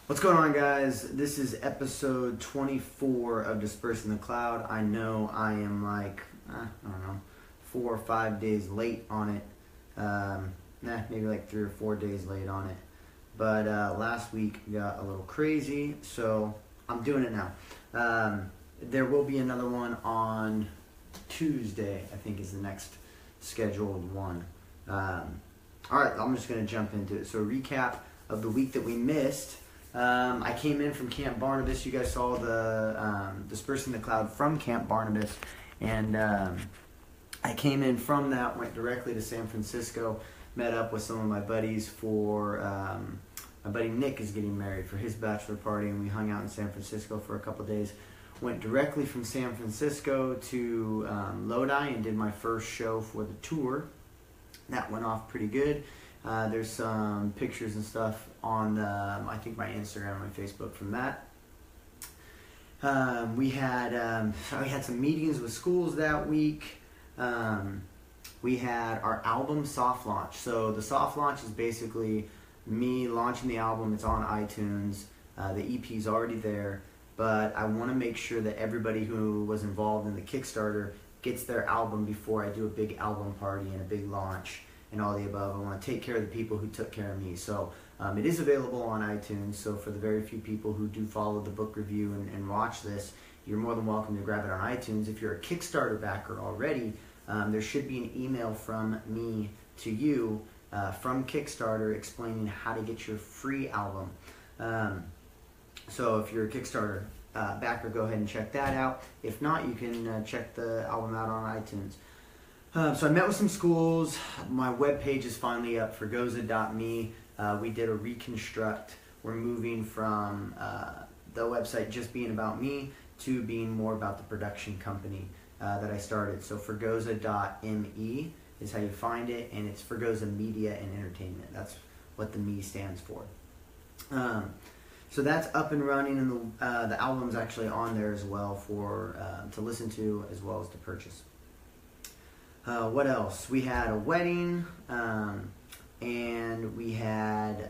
What's going on, guys? This is episode 24 of Dispersing the Cloud. I know I am like, I don't know, 4 or 5 days late on it. Maybe like 3 or 4 days late on it. But last week got a little crazy, so I'm doing it now. There will be another one on Tuesday, I think is the next scheduled one. Alright, I'm just going to jump into it. So a recap of the week that we missed. I came in from Camp Barnabas. You guys saw the Dispersing the Cloud from Camp Barnabas. And I came in from that, went directly to San Francisco, met up with some of my buddies for, my buddy Nick is getting married for his bachelor party, and we hung out in San Francisco for a couple days. Went directly from San Francisco to Lodi and did my first show for the tour. That went off pretty good. There's some pictures and stuff on I think my Instagram and my Facebook from that. We had some meetings with schools that week. We had our album soft launch. So the soft launch is basically me launching the album. It's on iTunes. The EP's already there, but I want to make sure that everybody who was involved in the Kickstarter gets their album before I do a big album party and a big launch and all the above. I want to take care of the people who took care of me. So it is available on iTunes. So for the very few people who do follow the book review and watch this, you're more than welcome to grab it on iTunes. If you're a Kickstarter backer already, there should be an email from me to you from Kickstarter explaining how to get your free album. So if you're a Kickstarter backer, go ahead and check that out. If not, you can check the album out on iTunes. So I met with some schools. My webpage is finally up, Fragoza.me. We did a reconstruct. We're moving from the website just being about me to being more about the production company that I started. So Fragoza.me is how you find it, and it's Fragoza Media and Entertainment. That's what the me stands for. So that's up and running, and the album's actually on there as well for to listen to as well as to purchase. What else? We had a wedding, and we had,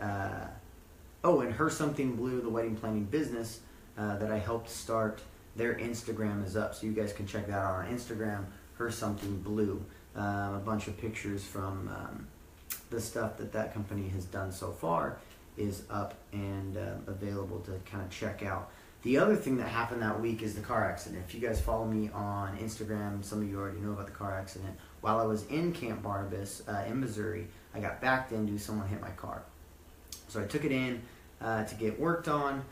and Her Something Blue, the wedding planning business that I helped start. Their Instagram is up, so you guys can check that out on Instagram, Her Something Blue. A bunch of pictures from the stuff that company has done so far is up and available to kind of check out. The other thing that happened that week is the car accident. If you guys follow me on Instagram, some of you already know about the car accident. While I was in Camp Barnabas in Missouri, I got backed into, someone hit my car. So I took it in to get worked on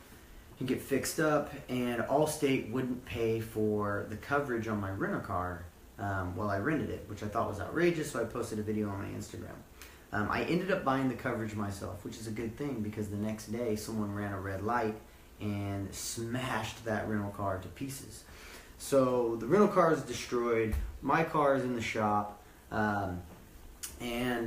and get fixed up, and Allstate wouldn't pay for the coverage on my rental car while I rented it, which I thought was outrageous, so I posted a video on my Instagram. I ended up buying the coverage myself, which is a good thing because the next day someone ran a red light and smashed that rental car to pieces. So the rental car is destroyed, my car is in the shop, and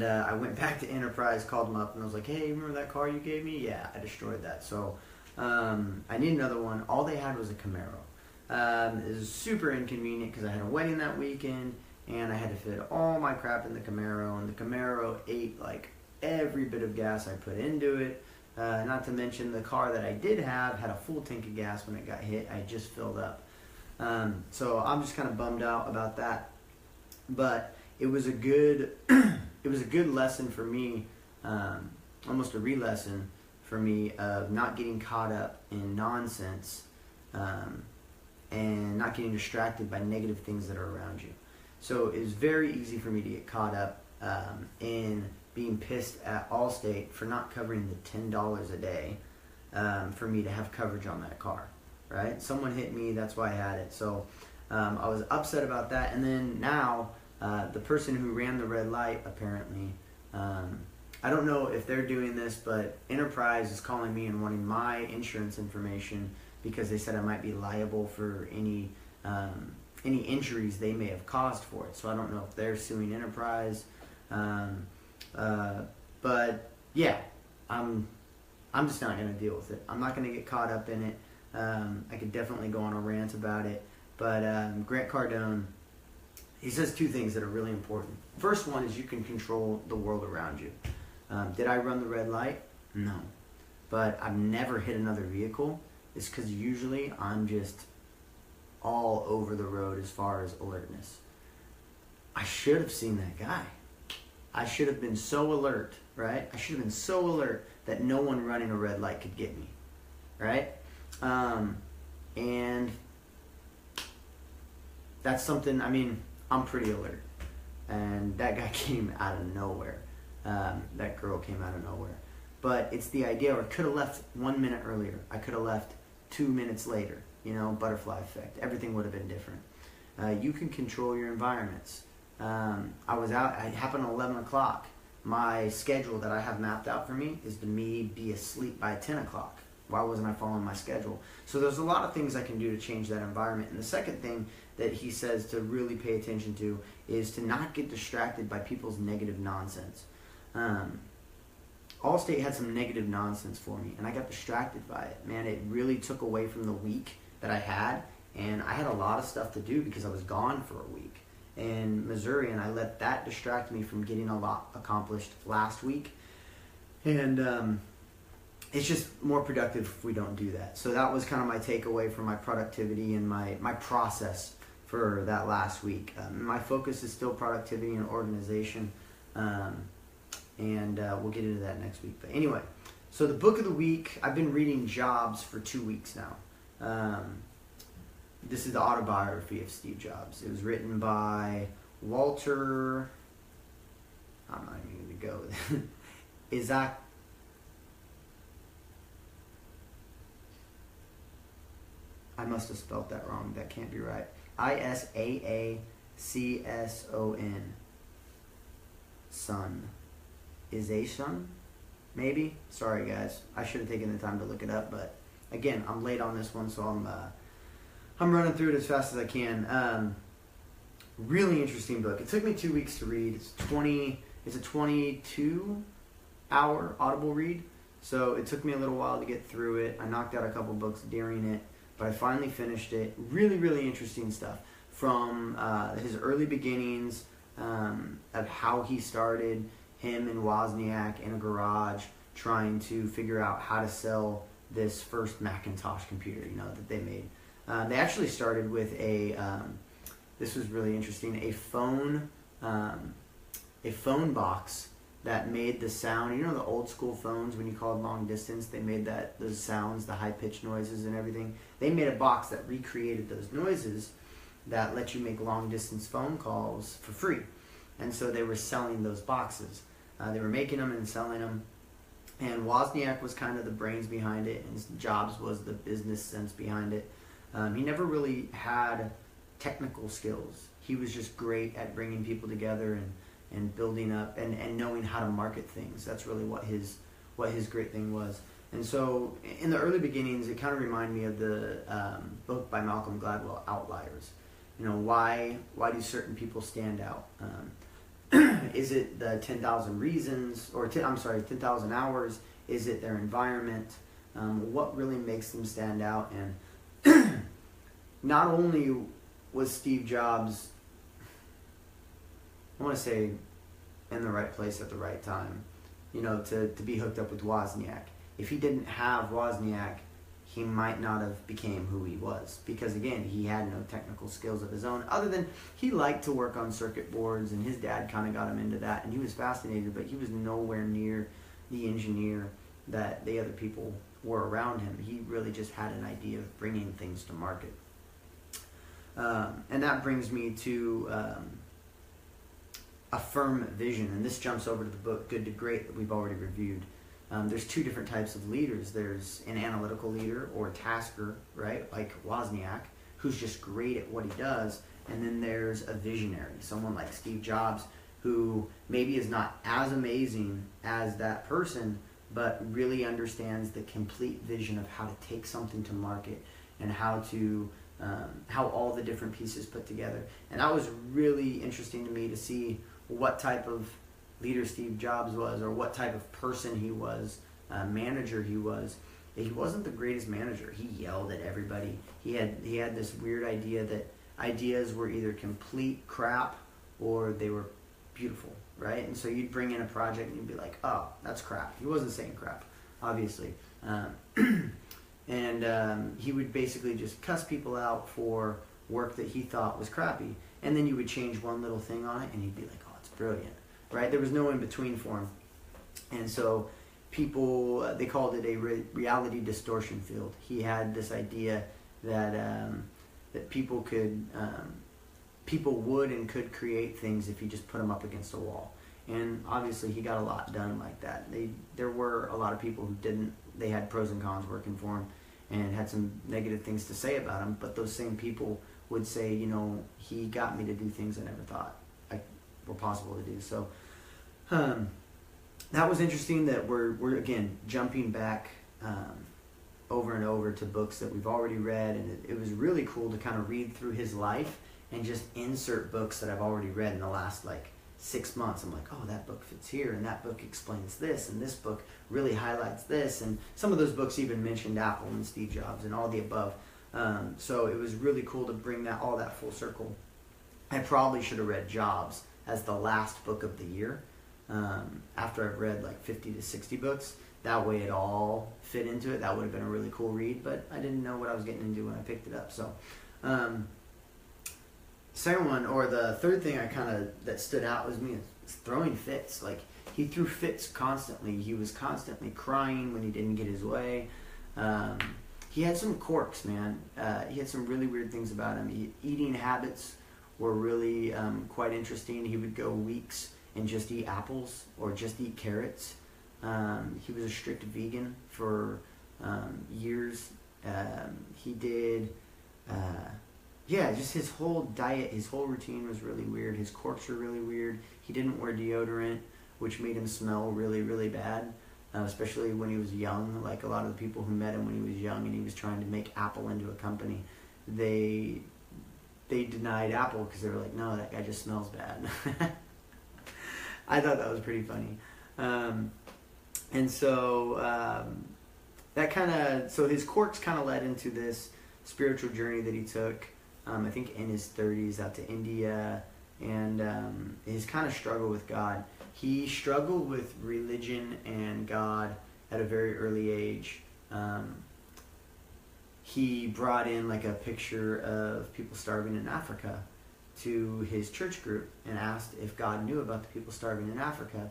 I went back to Enterprise, called them up, and I was like, hey, remember that car you gave me? Yeah, I destroyed that. So I need another one. All they had was a Camaro. It was super inconvenient because I had a wedding that weekend, and I had to fit all my crap in the Camaro, and the Camaro ate like every bit of gas I put into it. Not to mention the car that I did have had a full tank of gas when it got hit. I just filled up. So I'm just kind of bummed out about that. But it was a good lesson for me, almost a re-lesson for me of not getting caught up in nonsense and not getting distracted by negative things that are around you. So it was very easy for me to get caught up in being pissed at Allstate for not covering the $10 a day for me to have coverage on that car, right? Someone hit me, that's why I had it. So I was upset about that. And then now the person who ran the red light, apparently, I don't know if they're doing this, but Enterprise is calling me and wanting my insurance information because they said I might be liable for any injuries they may have caused for it. So I don't know if they're suing Enterprise. But yeah, I'm just not going to deal with it. I'm not going to get caught up in it. I could definitely go on a rant about it. But Grant Cardone, he says two things that are really important. First one is you can control the world around you. Did I run the red light? No. but I've never hit another vehicle, is because usually I'm just all over the road as far as alertness. I should have seen that guy. I should have been so alert, right? I should have been so alert that no one running a red light could get me, right? And that's something, I mean, I'm pretty alert. And that guy came out of nowhere. That girl came out of nowhere. But it's the idea, or I could have left 1 minute earlier. I could have left 2 minutes later. You know, butterfly effect. Everything would have been different. You can control your environments. I was out, it happened at 11 o'clock. My schedule that I have mapped out for me is to me be asleep by 10 o'clock. Why wasn't I following my schedule? So there's a lot of things I can do to change that environment. And the second thing that he says to really pay attention to is to not get distracted by people's negative nonsense. Allstate had some negative nonsense for me, and I got distracted by it. Man, it really took away from the week that I had, and I had a lot of stuff to do because I was gone for a week in Missouri, and I let that distract me from getting a lot accomplished last week. And it's just more productive if we don't do that. So that was kind of my takeaway from my productivity and my process for that last week. My focus is still productivity and organization, and we'll get into that next week. But anyway, so the book of the week, I've been reading Jobs for 2 weeks now. This is the autobiography of Steve Jobs. It was written by Walter, I'm not even going to go with it, Isaac. I must have spelled that wrong. That can't be right. Isaacson. Son. Isaacson? Maybe? Sorry, guys. I should have taken the time to look it up, but again, I'm late on this one, so I'm running through it as fast as I can. Really interesting book. It took me 2 weeks to read. It's a 22-hour Audible read, so it took me a little while to get through it. I knocked out a couple books during it, but I finally finished it. Really, really interesting stuff from his early beginnings of how he started, him and Wozniak in a garage trying to figure out how to sell this first Macintosh computer, that they made. They actually started with this was really interesting, a phone box that made the sound. The old school phones when you called long distance, they made those sounds, the high pitched noises and everything. They made a box that recreated those noises that let you make long distance phone calls for free. And so they were selling those boxes. They were making them and selling them. And Wozniak was kind of the brains behind it, and Jobs was the business sense behind it. He never really had technical skills. He was just great at bringing people together and building up and knowing how to market things. That's really what his great thing was. And so in the early beginnings, it kind of reminded me of the book by Malcolm Gladwell, Outliers. Why do certain people stand out? Is it the 10,000 reasons, or 10,000 hours? Is it their environment? What really makes them stand out? And not only was Steve Jobs, I want to say, in the right place at the right time, to be hooked up with Wozniak. If he didn't have Wozniak, he might not have became who he was, because again, he had no technical skills of his own, other than he liked to work on circuit boards, and his dad kind of got him into that, and he was fascinated, but he was nowhere near the engineer that the other people were around him. He really just had an idea of bringing things to market. And that brings me to a firm vision, and this jumps over to the book Good to Great that we've already reviewed. There's two different types of leaders. There's an analytical leader or tasker, right, like Wozniak, who's just great at what he does, and then there's a visionary, someone like Steve Jobs, who maybe is not as amazing as that person, but really understands the complete vision of how to take something to market and how all the different pieces put together. And that was really interesting to me to see what type of leader Steve Jobs was, or what type of person he was, manager he was. He wasn't the greatest manager. He yelled at everybody. He had this weird idea that ideas were either complete crap or they were beautiful, right? And so you'd bring in a project and you'd be like, oh, that's crap. He wasn't saying crap, obviously. And he would basically just cuss people out for work that he thought was crappy. And then you would change one little thing on it, and he'd be like, oh, it's brilliant, right? There was no in between for him. And so people, they called it a reality distortion field. He had this idea that that people would and could create things if you just put them up against a wall. And obviously he got a lot done like that. There were a lot of people who didn't. They had pros and cons working for him and had some negative things to say about him. But those same people would say, you know, he got me to do things I never thought were possible to do. So that was interesting that we're again jumping back over and over to books that we've already read, and it was really cool to kind of read through his life and just insert books that I've already read in the last 6 months. I'm like, oh, that book fits here, and that book explains this, and this book really highlights this, and some of those books even mentioned Apple and Steve Jobs and all the above. So it was really cool to bring all that full circle. I probably should have read Jobs as the last book of the year after I've read 50 to 60 books. That way it all fit into it. That would have been a really cool read, but I didn't know what I was getting into when I picked it up. So second one, or the third thing that stood out was me throwing fits. He threw fits constantly. He was constantly crying when he didn't get his way. He had some quirks, man. He had some really weird things about him. Eating habits were really quite interesting. He would go weeks and just eat apples or just eat carrots. He was a strict vegan for years. He did, just his whole diet, his whole routine was really weird. His quirks were really weird. He didn't wear deodorant, which made him smell really, really bad, especially when he was young. A lot of the people who met him when he was young and he was trying to make Apple into a company, they denied Apple because they were like, no, that guy just smells bad. I thought that was pretty funny. And so so his quirks kind of led into this spiritual journey that he took, I think in his 30s, out to India, and his kind of struggle with God. He struggled with religion and God at a very early age. He brought in a picture of people starving in Africa to his church group and asked if God knew about the people starving in Africa.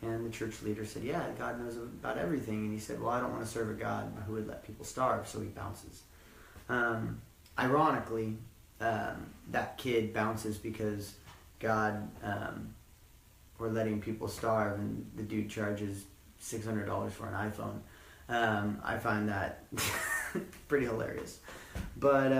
And the church leader said, yeah, God knows about everything. And he said, well, I don't want to serve a God who would let people starve, so he bounces. Ironically, that kid bounces because God were letting people starve, and the dude charges $600 for an iPhone. I find that pretty hilarious. But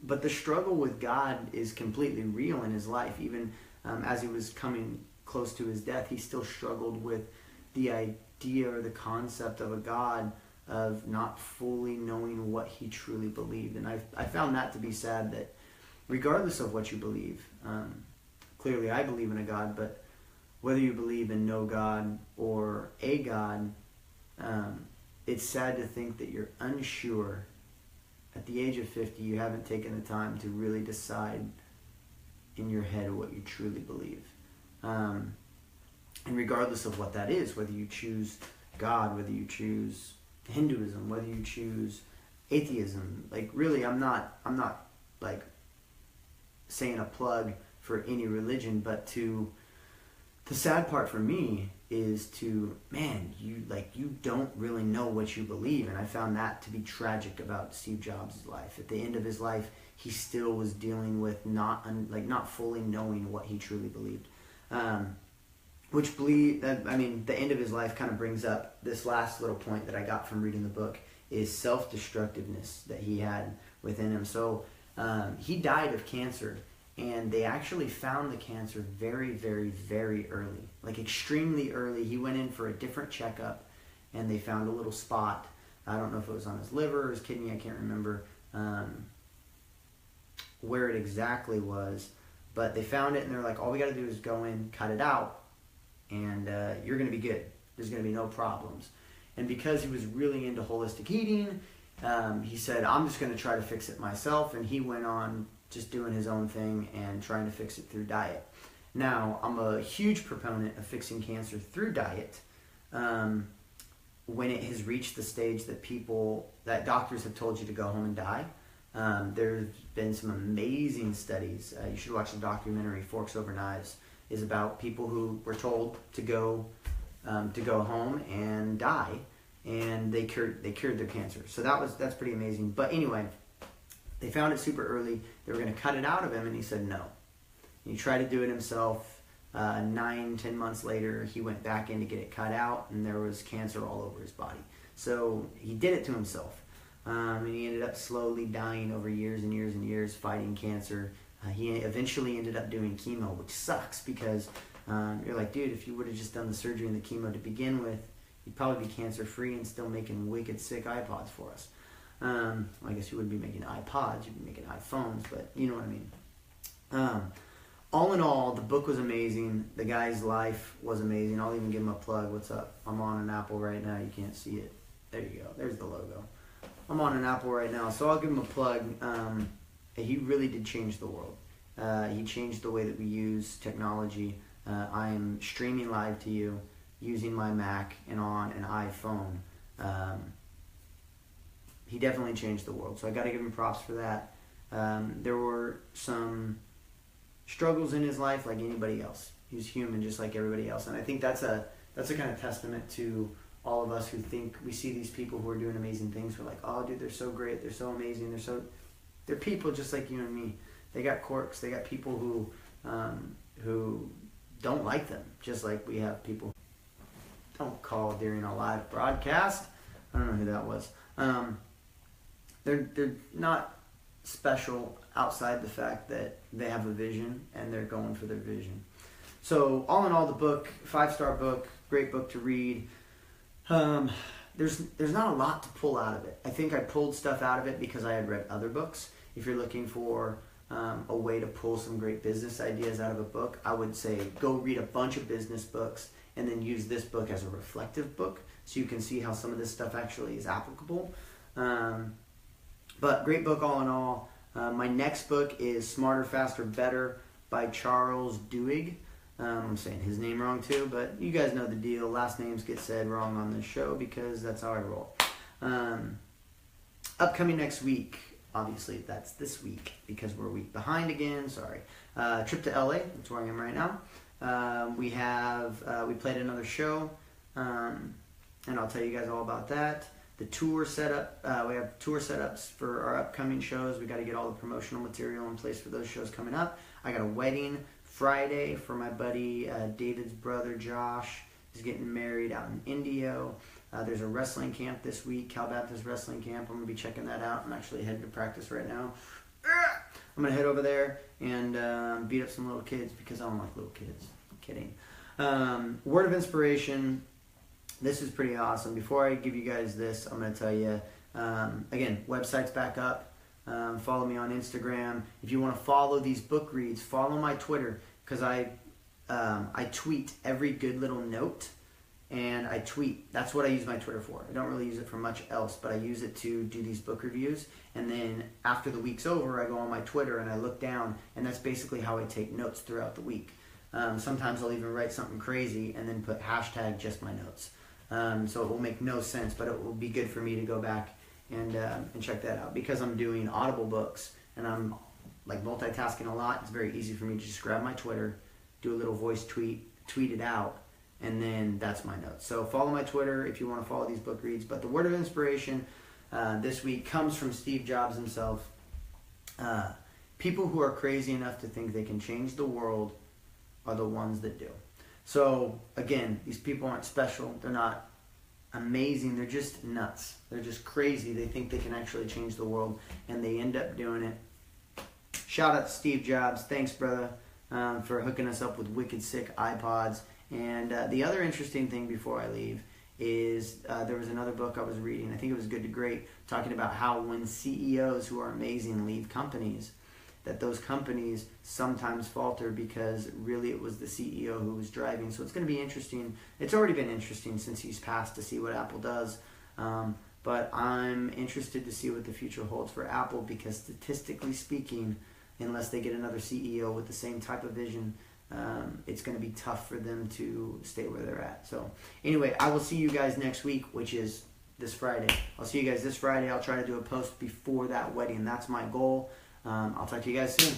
the struggle with God is completely real in his life. Even as he was coming close to his death, he still struggled with the idea or the concept of a God, of not fully knowing what he truly believed. And I found that to be sad, that regardless of what you believe, clearly I believe in a God, but whether you believe in no God or a God, it's sad to think that you're unsure. At the age of 50, you haven't taken the time to really decide in your head what you truly believe. And regardless of what that is, whether you choose God, whether you choose Hinduism, whether you choose atheism, really, I'm not saying a plug for any religion, but the sad part for me is you don't really know what you believe. And I found that to be tragic about Steve Jobs' life. At the end of his life, he still was dealing with not fully knowing what he truly believed. The end of his life kind of brings up this last little point that I got from reading the book, is self-destructiveness that he had within him. So he died of cancer, and they actually found the cancer very, very, very early, extremely early. He went in for a different checkup, and they found a little spot. I don't know if it was on his liver or his kidney. I can't remember where it exactly was, but they found it, and they're like, all we got to do is go in, cut it out, and you're going to be good. There's going to be no problems. And because he was really into holistic eating, he said, I'm just going to try to fix it myself, and he went on just doing his own thing and trying to fix it through diet. Now, I'm a huge proponent of fixing cancer through diet. when it has reached the stage that doctors have told you to go home and die, there's been some amazing studies. You should watch the documentary Forks Over Knives. Is about people who were told to go home and die, and they cured their cancer. So that's pretty amazing. But anyway, they found it super early. They were going to cut it out of him, and he said no. He tried to do it himself. 9-10 months later, he went back in to get it cut out, and there was cancer all over his body. So he did it to himself, and he ended up slowly dying over years and years and years fighting cancer. He eventually ended up doing chemo, which sucks because you're like, dude, if you would have just done the surgery and the chemo to begin with, you'd probably be cancer-free and still making wicked sick iPods for us. I guess you wouldn't be making iPods, you'd be making iPhones, but you know what I mean. All in all, the book was amazing. The guy's life was amazing. I'll even give him a plug. What's up? I'm on an Apple right now. You can't see it. There you go. There's the logo. I'm on an Apple right now, so I'll give him a plug. He really did change the world. He changed the way that we use technology. I am streaming live to you using my Mac and on an iPhone. He definitely changed the world, so I got to give him props for that. There were some struggles in his life like anybody else. He was human just like everybody else, and I think that's a kind of testament to all of us who think we see these people who are doing amazing things. We're like, oh, dude, they're so great, they're so amazing, they're people just like you and me. They got quirks. They got people who don't like them, just like we have people who don't call during a live broadcast. I don't know who that was. They're not special outside the fact that they have a vision and they're going for their vision. So all in all, the book, 5-star book, great book to read. There's not a lot to pull out of it. I think I pulled stuff out of it because I had read other books. If you're looking for a way to pull some great business ideas out of a book, I would say go read a bunch of business books and then use this book as a reflective book so you can see how some of this stuff actually is applicable. But great book all in all. My next book is Smarter, Faster, Better by Charles Duhigg. I'm saying his name wrong too, but you guys know the deal. Last names get said wrong on this show because that's how I roll. Upcoming next week, obviously that's this week because we're a week behind again, sorry. Trip to LA, that's where I am right now. We played another show, and I'll tell you guys all about that. The tour setup, we have tour setups for our upcoming shows. We got to get all the promotional material in place for those shows coming up. I got a wedding Friday for my buddy David's brother Josh. He's getting married out in Indio. There's a wrestling camp this week, Cal Baptist Wrestling Camp. I'm going to be checking that out. I'm actually heading to practice right now. I'm going to head over there and beat up some little kids because I don't like little kids. I'm kidding. Word of inspiration. This is pretty awesome. Before I give you guys this, I'm going to tell you, again, website's back up. Follow me on Instagram. If you want to follow these book reads, follow my Twitter because I tweet every good little note, and I tweet. That's what I use my Twitter for. I don't really use it for much else, but I use it to do these book reviews. And then after the week's over, I go on my Twitter and I look down, and that's basically how I take notes throughout the week. Sometimes I'll even write something crazy and then put hashtag just my notes. So it will make no sense, but it will be good for me to go back and check that out. Because I'm doing Audible books and I'm like multitasking a lot, it's very easy for me to just grab my Twitter, do a little voice tweet it out, and then that's my notes. So follow my Twitter if you want to follow these book reads. But the word of inspiration this week comes from Steve Jobs himself. People who are crazy enough to think they can change the world are the ones that do. So again, these people aren't special. They're not amazing. They're just nuts. They're just crazy. They think they can actually change the world, and they end up doing it. Shout out to Steve Jobs. Thanks, brother, for hooking us up with wicked sick iPods. And the other interesting thing before I leave is there was another book I was reading. I think it was Good to Great, talking about how when CEOs who are amazing leave companies, that those companies sometimes falter because really it was the CEO who was driving. So it's going to be interesting. It's already been interesting since he's passed to see what Apple does. But I'm interested to see what the future holds for Apple because statistically speaking, unless they get another CEO with the same type of vision, it's going to be tough for them to stay where they're at. So anyway, I will see you guys next week, which is this Friday. I'll see you guys this Friday. I'll try to do a post before that wedding. That's my goal. I'll talk to you guys soon.